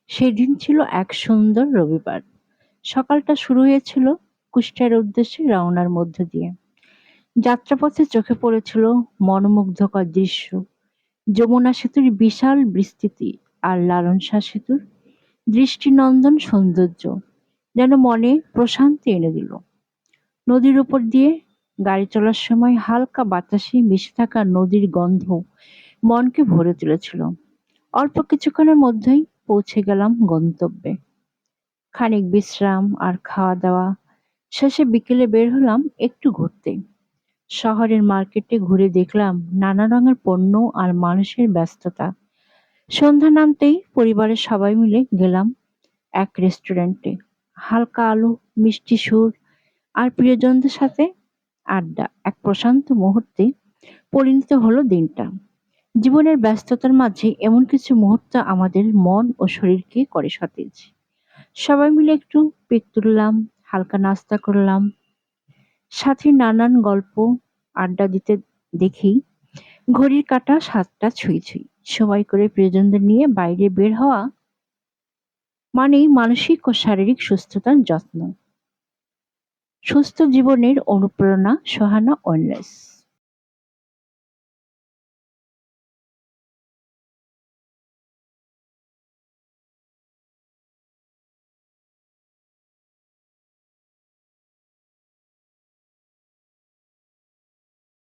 সেদিন ছিল এক সুন্দর রবিবার। সকালটা শুরু হয়েছিল কুষ্টিয়ার উদ্দেশ্যে রওনার মধ্য দিয়ে। যাত্রাপথে চোখে পড়েছিল মনোমুগ্ধকর দৃশ্য, যমুনা সেতুর বিশাল বিস্তৃতি আর লালন শাহ সেতুর দৃষ্টিনন্দন সৌন্দর্য যেন মনে প্রশান্তি এনে দিল। নদীর উপর দিয়ে গাড়ি চলার সময় হালকা বাতাসে মিশে থাকা নদীর গন্ধ মনকে ভরে তুলেছিল। অল্প কিছুক্ষণের মধ্যেই পৌঁছে গেলাম গন্তব্যে। খানিক বিশ্রাম আর খাওয়া দাওয়া শেষে বিকেলে বের হলাম একটু ঘুরতে। শহরের মার্কেটে ঘুরে দেখলাম নানা রঙের পণ্য আর মানুষের ব্যস্ততা। সন্ধ্যা নামতেই পরিবারের সবাই মিলে গেলাম এক রেস্টুরেন্টে। হালকা আলো, মিষ্টি সুর আর প্রিয়জনদের সাথে আড্ডা এক প্রশান্ত মুহূর্তে পরিণত হলো দিনটা। জীবনের ব্যস্ততার মাঝে এমন কিছু মুহূর্ত আমাদের মন ও শরীরকে করে সতেজ। সবাই মিলে একটু পিক তুললাম, হালকা নাস্তা করলাম, সাথে নানান গল্প আড্ডা দিতে দেখি ঘড়ির কাঁটা ৭টা ছুঁই ছুঁই। সময় করে প্রিয়জনদের নিয়ে বাইরে বের হওয়া মানেই মানসিক ও শারীরিক সুস্থতার যত্ন। সুস্থ জীবনের অনুপ্রেরণা সোহানা ওয়েলনেস।